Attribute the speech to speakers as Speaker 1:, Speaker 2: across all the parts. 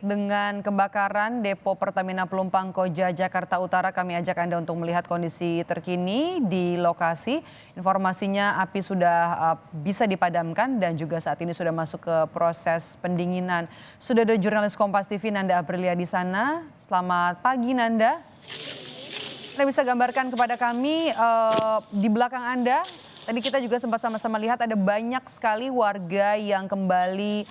Speaker 1: dengan kebakaran Depo Pertamina Pelumpang Koja Jakarta Utara, kami ajak Anda untuk melihat kondisi terkini di lokasi. Informasinya api sudah bisa dipadamkan dan juga saat ini sudah masuk ke proses pendinginan. Sudah ada jurnalis Kompas TV Nanda Aprilia di sana. Selamat pagi Nanda. Anda bisa gambarkan kepada kami di belakang Anda. Tadi kita juga sempat sama-sama lihat ada banyak sekali warga yang kembali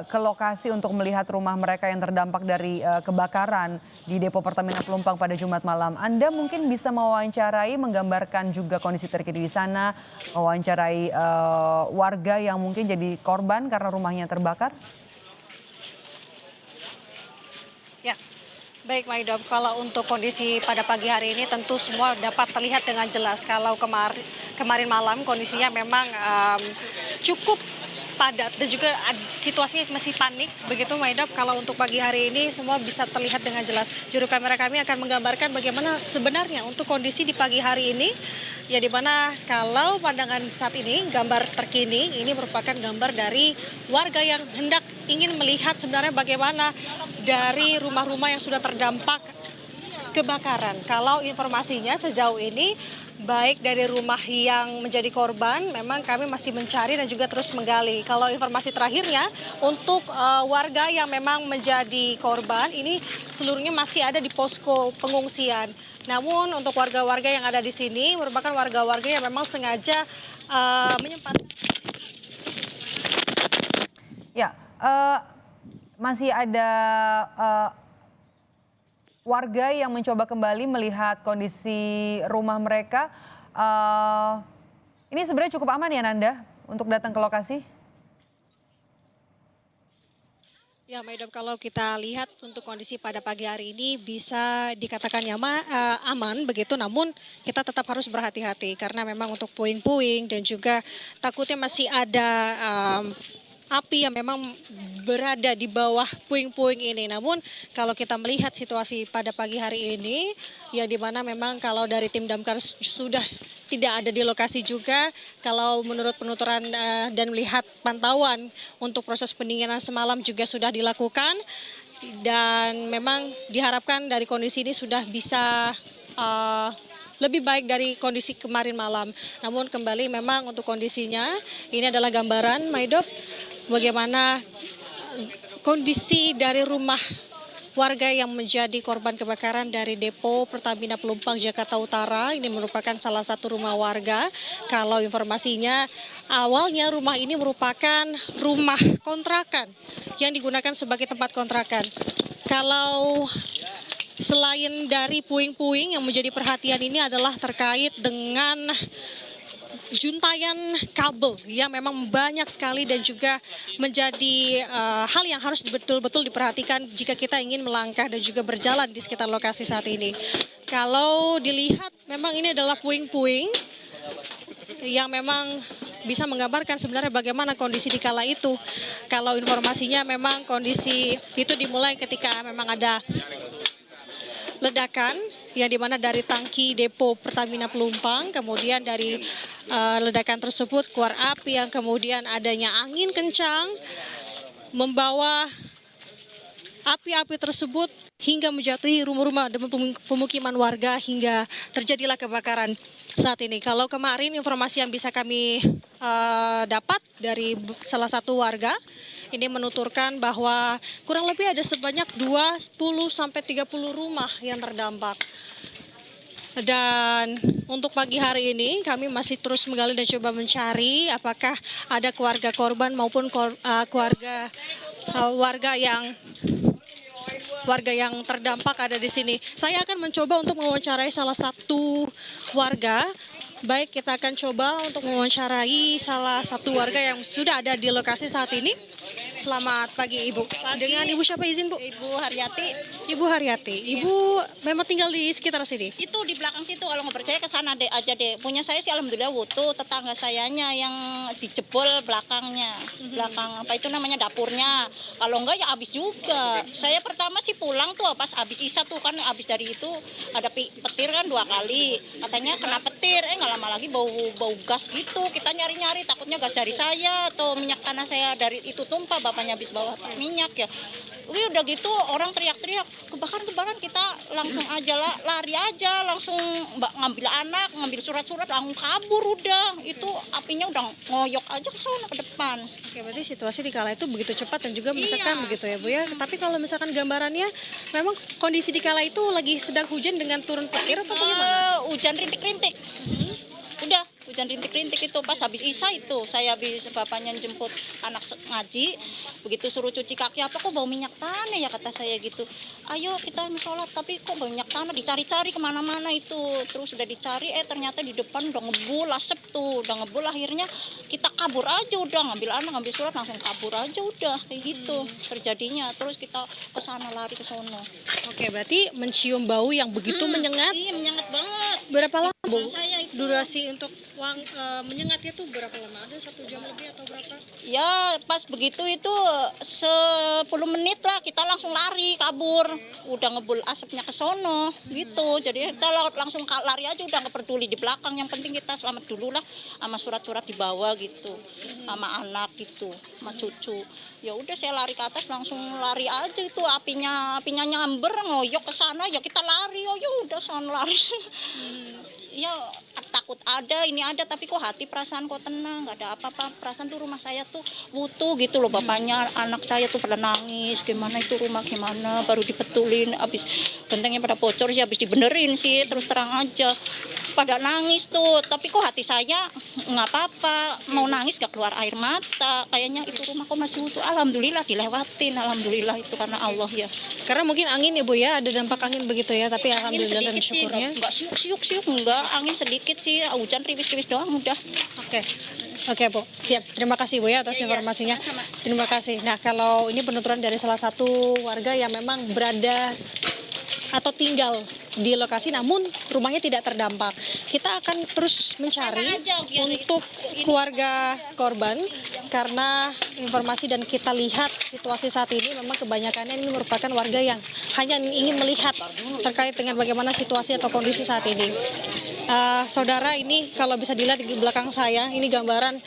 Speaker 1: ke lokasi untuk melihat rumah mereka yang terdampak dari kebakaran di Depo Pertamina Pelumpang pada Jumat malam. Anda mungkin bisa mewawancarai, menggambarkan juga kondisi terkini di sana, mewawancarai warga yang mungkin jadi korban karena rumahnya terbakar.
Speaker 2: Ya, baik Maidop, kalau untuk kondisi pada pagi hari ini tentu semua dapat terlihat dengan jelas. Kalau kemarin malam kondisinya memang cukup padat dan juga situasinya masih panik begitu Maidop. Kalau untuk pagi hari ini semua bisa terlihat dengan jelas. Juru kamera kami akan menggambarkan bagaimana sebenarnya untuk kondisi di pagi hari ini. Ya, di mana kalau pandangan saat ini gambar terkini ini merupakan gambar dari warga yang hendak ingin melihat sebenarnya bagaimana dari rumah-rumah yang sudah terdampak kebakaran. Kalau informasinya sejauh ini baik dari rumah yang menjadi korban memang kami masih mencari dan juga terus menggali. Kalau informasi terakhirnya untuk warga yang memang menjadi korban ini seluruhnya masih ada di posko pengungsian. Namun untuk warga-warga yang ada di sini merupakan warga-warga yang memang sengaja menyempatkan.
Speaker 1: Ya, masih ada warga yang mencoba kembali melihat kondisi rumah mereka. Ini sebenarnya cukup aman ya Nanda untuk datang ke lokasi?
Speaker 2: Ya, Maidop, kalau kita lihat untuk kondisi pada pagi hari ini bisa dikatakan aman begitu, namun kita tetap harus berhati-hati karena memang untuk puing-puing dan juga takutnya masih ada api yang memang berada di bawah puing-puing ini. Namun kalau kita melihat situasi pada pagi hari ini, yang dimana memang kalau dari tim damkar sudah tidak ada di lokasi juga, kalau menurut penuturan dan melihat pantauan untuk proses pendinginan semalam juga sudah dilakukan, dan memang diharapkan dari kondisi ini sudah bisa lebih baik dari kondisi kemarin malam. Namun kembali memang untuk kondisinya ini adalah gambaran Maidop bagaimana kondisi dari rumah warga yang menjadi korban kebakaran dari Depo Pertamina Pelumpang Jakarta Utara. Ini merupakan salah satu rumah warga. Kalau informasinya awalnya rumah ini merupakan rumah kontrakan yang digunakan sebagai tempat kontrakan. Kalau selain dari puing-puing yang menjadi perhatian ini adalah terkait dengan juntayan kabel yang memang banyak sekali dan juga menjadi hal yang harus betul-betul diperhatikan jika kita ingin melangkah dan juga berjalan di sekitar lokasi saat ini. Kalau dilihat memang ini adalah puing-puing yang memang bisa menggambarkan sebenarnya bagaimana kondisi di kala itu. Kalau informasinya memang kondisi itu dimulai ketika memang ada ledakan yang dimana dari tangki Depo Pertamina Pelumpang, kemudian dari ledakan tersebut keluar api yang kemudian adanya angin kencang membawa api-api tersebut hingga menjatuhi rumah-rumah dan pemukiman warga hingga terjadilah kebakaran saat ini. Kalau kemarin informasi yang bisa kami dapat dari salah satu warga ini menuturkan bahwa kurang lebih ada sebanyak 20 sampai 30 rumah yang terdampak. Dan untuk pagi hari ini kami masih terus menggali dan coba mencari apakah ada keluarga korban maupun warga yang terdampak ada di sini. Saya akan mencoba untuk mewawancarai salah satu warga. Baik, kita akan coba untuk mewawancarai salah satu warga yang sudah ada di lokasi saat ini. Selamat pagi Ibu. Dengan Ibu siapa izin Bu?
Speaker 3: Ibu Haryati.
Speaker 2: Ibu Haryati. Ibu memang tinggal di sekitar sini?
Speaker 3: Itu di belakang situ, kalau nggak percaya ke sana deh aja deh. Punya saya sih alhamdulillah utuh, tetangga sayanya yang dijebol belakangnya. Belakang apa itu namanya dapurnya. Kalau enggak ya habis juga. Saya pertama sih pulang tuh pas habis Isya tuh kan habis dari itu ada petir kan 2 kali. Katanya kena petir, nggak lama lagi bau gas gitu. Kita nyari-nyari takutnya gas dari saya atau minyak tanah saya dari itu tumpah. bapaknya habis bawa minyak ya. Udah gitu orang teriak-teriak kebakaran, kita langsung aja lari aja, langsung ngambil anak, ngambil surat-surat, langsung kabur udah. Itu apinya udah ngoyok aja ke sana ke depan.
Speaker 2: Oke, berarti situasi di kala itu begitu cepat dan juga mencekam begitu ya Bu ya. Tapi kalau misalkan gambarannya, memang kondisi di kala itu lagi sedang hujan dengan turun petir atau bagaimana?
Speaker 3: Hujan rintik-rintik. Udah hujan rintik-rintik itu pas habis isya itu saya habis bapaknya jemput anak ngaji, begitu suruh cuci kaki apa kok bau minyak tanah ya kata saya gitu. Ayo kita sholat tapi kok bau minyak tanah, dicari-cari kemana-mana itu, terus udah dicari ternyata di depan udah ngebul asap tuh, udah ngebul akhirnya kita kabur aja udah, ngambil anak ngambil surat langsung kabur aja udah kayak gitu terjadinya, terus kita ke sana lari ke sono.
Speaker 2: Oke, berarti mencium bau yang begitu menyengat.
Speaker 3: Iya menyengat banget.
Speaker 2: Berapa lama Bu?
Speaker 3: Saya itu.
Speaker 2: Durasi untuk menyengatnya tuh berapa lama? Ada 1 jam lebih atau berapa?
Speaker 3: Ya pas begitu itu 10 menit lah kita langsung lari kabur, udah ngebul asapnya ke sono gitu. Jadi kita langsung lari aja udah nggak peduli di belakang, yang penting kita selamat dulu lah sama surat-surat dibawa gitu, sama anak gitu, sama cucu. Ya udah saya lari ke atas langsung lari aja itu, apinya nyamber ngoyok ke sana ya kita lari, oh ya udah sana lari. Ya takut ada ini ada tapi kok hati perasaan kok tenang, nggak ada apa-apa, perasaan tuh rumah saya tuh butuh gitu loh, bapaknya anak saya tuh pada nangis gimana itu rumah gimana baru dibetulin, habis gentengnya pada bocor sih habis dibenerin sih, terus terang aja pada nangis tuh, tapi kok hati saya nggak apa-apa, mau nangis gak keluar air mata, kayaknya itu rumah kok masih utuh. Alhamdulillah dilewatin, alhamdulillah itu karena Allah ya.
Speaker 2: Karena mungkin angin ya Bu ya, ada dampak angin begitu ya, tapi alhamdulillah dan syukurnya.
Speaker 3: Nggak siuk-siuk enggak, angin sedikit sih, hujan riwis-riwis doang udah.
Speaker 2: Oke Bu, siap. Terima kasih Bu ya atas informasinya.
Speaker 3: sama-sama.
Speaker 2: Terima kasih. Nah, kalau ini penuturan dari salah satu warga yang memang berada atau tinggal di lokasi namun rumahnya tidak terdampak. Kita akan terus mencari untuk keluarga korban karena informasi dan kita lihat situasi saat ini memang kebanyakannya ini merupakan warga yang hanya ingin melihat terkait dengan bagaimana situasi atau kondisi saat ini. Saudara, ini kalau bisa dilihat di belakang saya, ini gambaran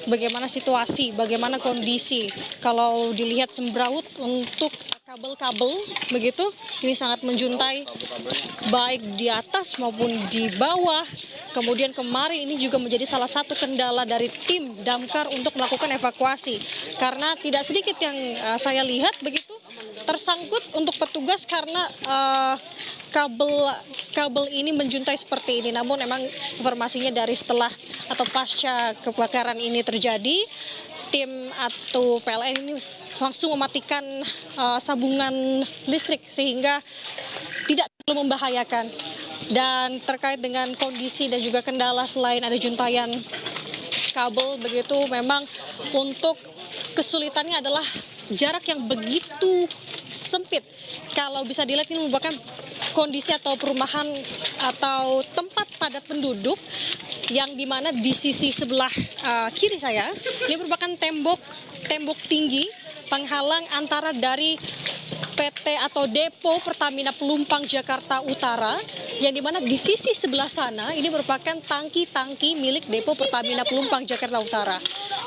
Speaker 2: bagaimana situasi, bagaimana kondisi. Kalau dilihat sembraut untuk kabel-kabel begitu, ini sangat menjuntai baik di atas maupun di bawah. Kemudian kemarin ini juga menjadi salah satu kendala dari tim damkar untuk melakukan evakuasi. Karena tidak sedikit yang saya lihat begitu tersangkut untuk petugas karena kabel ini menjuntai seperti ini. Namun memang informasinya dari setelah atau pasca kebakaran ini terjadi, tim atau PLN ini langsung mematikan sambungan listrik sehingga tidak terlalu membahayakan. Dan terkait dengan kondisi dan juga kendala selain ada juntayan kabel begitu, memang untuk kesulitannya adalah jarak yang begitu sempit. Kalau bisa dilihat ini merupakan kondisi atau perumahan atau tempat padat penduduk yang dimana di sisi sebelah kiri saya ini merupakan tembok tinggi penghalang antara dari PT atau Depo Pertamina Pelumpang Jakarta Utara, yang dimana di sisi sebelah sana ini merupakan tangki-tangki milik Depo Pertamina Pelumpang Jakarta Utara.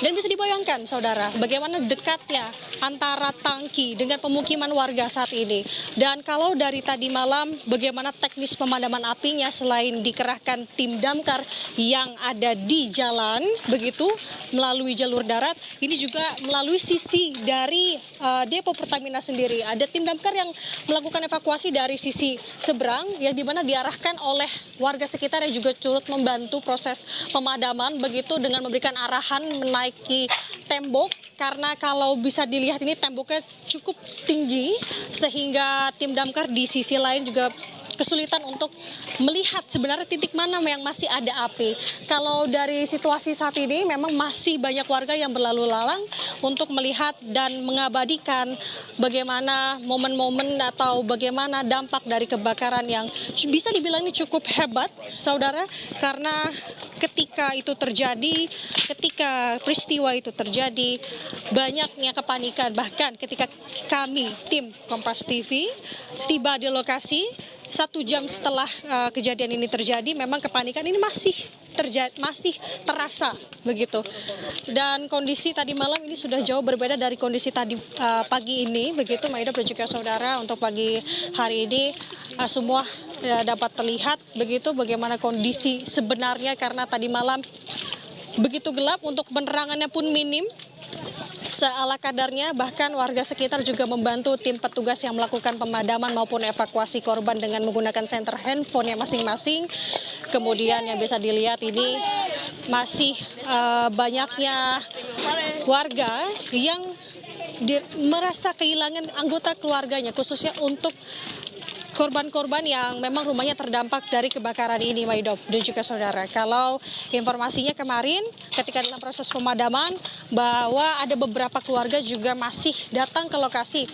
Speaker 2: Dan bisa dibayangkan saudara bagaimana dekatnya antara tangki dengan pemukiman warga saat ini. Dan kalau dari tadi malam bagaimana teknis pemadaman apinya selain dikerahkan tim damkar yang ada di jalan begitu melalui jalur darat, ini juga melalui sisi dari Depo Pertamina sendiri. Ada tim damkar yang melakukan evakuasi dari sisi seberang yang dimana diarahkan oleh warga sekitar yang juga turut membantu proses pemadaman begitu dengan memberikan arahan menaiki tembok, karena kalau bisa dilihat ini temboknya cukup tinggi sehingga tim damkar di sisi lain juga kesulitan untuk melihat sebenarnya titik mana yang masih ada api. Kalau dari situasi saat ini memang masih banyak warga yang berlalu lalang untuk melihat dan mengabadikan bagaimana momen-momen atau bagaimana dampak dari kebakaran yang bisa dibilang ini cukup hebat, saudara, karena ketika itu terjadi, ketika peristiwa itu terjadi, banyaknya kepanikan. Bahkan ketika kami, tim Kompas TV, tiba di lokasi, 1 jam setelah kejadian ini terjadi, memang kepanikan ini masih terasa begitu. Dan kondisi tadi malam ini sudah jauh berbeda dari kondisi tadi pagi ini, begitu Maida dan juga saudara. Untuk pagi hari ini semua dapat terlihat begitu bagaimana kondisi sebenarnya, karena tadi malam begitu gelap, untuk penerangannya pun minim seala kadarnya. Bahkan warga sekitar juga membantu tim petugas yang melakukan pemadaman maupun evakuasi korban dengan menggunakan senter handphone-nya masing-masing. Kemudian yang bisa dilihat ini masih banyaknya warga yang merasa kehilangan anggota keluarganya, khususnya untuk korban-korban yang memang rumahnya terdampak dari kebakaran ini, Maidop dan juga saudara. Kalau informasinya kemarin ketika dalam proses pemadaman, bahwa ada beberapa keluarga juga masih datang ke lokasi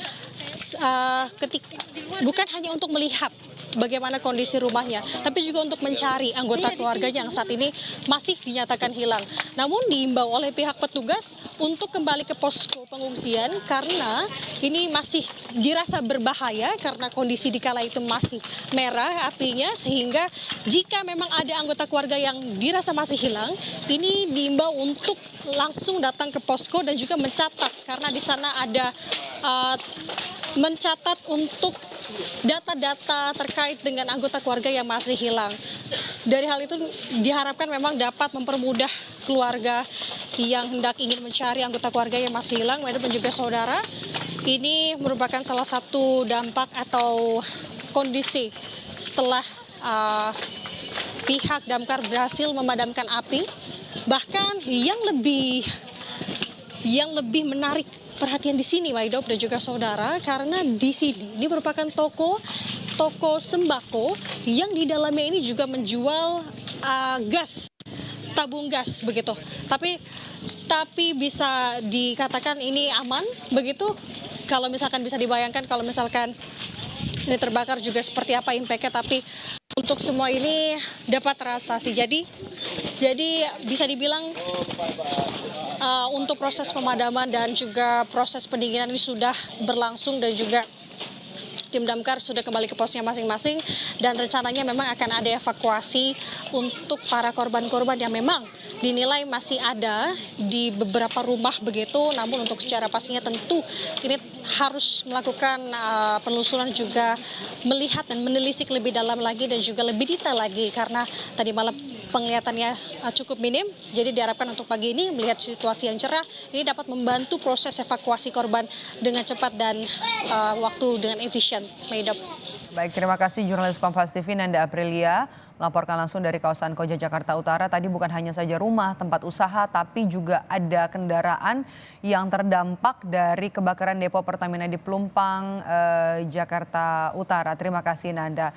Speaker 2: bukan hanya untuk melihat bagaimana kondisi rumahnya, tapi juga untuk mencari anggota keluarganya yang saat ini masih dinyatakan hilang. Namun diimbau oleh pihak petugas untuk kembali ke posko pengungsian karena ini masih dirasa berbahaya karena kondisi di kala itu masih merah apinya, sehingga jika memang ada anggota keluarga yang dirasa masih hilang, ini diimbau untuk langsung datang ke posko dan juga mencatat, karena di sana ada mencatat untuk data-data terkait dengan anggota keluarga yang masih hilang. Dari hal itu diharapkan memang dapat mempermudah keluarga yang hendak ingin mencari anggota keluarga yang masih hilang. Dan juga saudara, ini merupakan salah satu dampak atau kondisi setelah pihak damkar berhasil memadamkan api. Bahkan yang lebih menarik perhatian di sini, Maidop dan juga saudara, karena di sini ini merupakan toko sembako yang di dalamnya ini juga menjual gas, tabung gas begitu. Tapi bisa dikatakan ini aman begitu. Kalau misalkan bisa dibayangkan kalau misalkan ini terbakar juga seperti apa impactnya, tapi untuk semua ini dapat teratasi. Jadi bisa dibilang untuk proses pemadaman dan juga proses pendinginan ini sudah berlangsung, dan juga tim damkar sudah kembali ke posnya masing-masing, dan rencananya memang akan ada evakuasi untuk para korban-korban yang memang dinilai masih ada di beberapa rumah begitu. Namun untuk secara pastinya tentu ini harus melakukan penelusuran, juga melihat dan menelisik lebih dalam lagi dan juga lebih detail lagi, karena tadi malam penglihatannya cukup minim. Jadi diharapkan untuk pagi ini melihat situasi yang cerah ini dapat membantu proses evakuasi korban dengan cepat dan waktu dengan efisien. Maidop.
Speaker 1: Baik, terima kasih jurnalis Kompas TV Nanda Aprilia melaporkan langsung dari kawasan Koja, Jakarta Utara. Tadi bukan hanya saja rumah, tempat usaha, tapi juga ada kendaraan yang terdampak dari kebakaran depo Pertamina di Pelumpang, Jakarta Utara. Terima kasih Nanda.